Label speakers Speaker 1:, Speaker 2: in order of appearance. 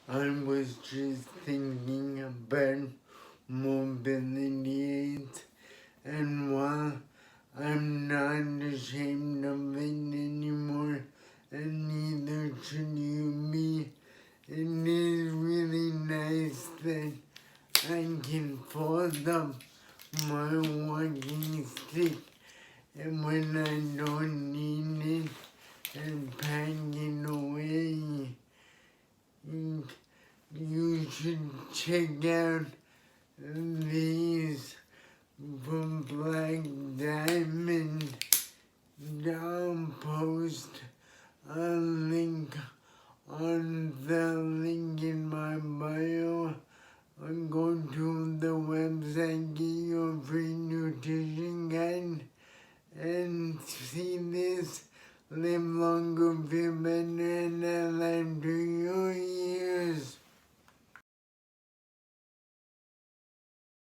Speaker 1: I was just thinking about mobility aids, and while I'm not ashamed of it anymore, and neither should you be, it is really nice that I can fold up my walking stick and when I don't need it and pack it away. You should check out these from Black Diamond. I'll post a link on the link in my bio. I'm going to the website, get your free nutrition guide, and see this. Live longer, feel better, and I life to your ears.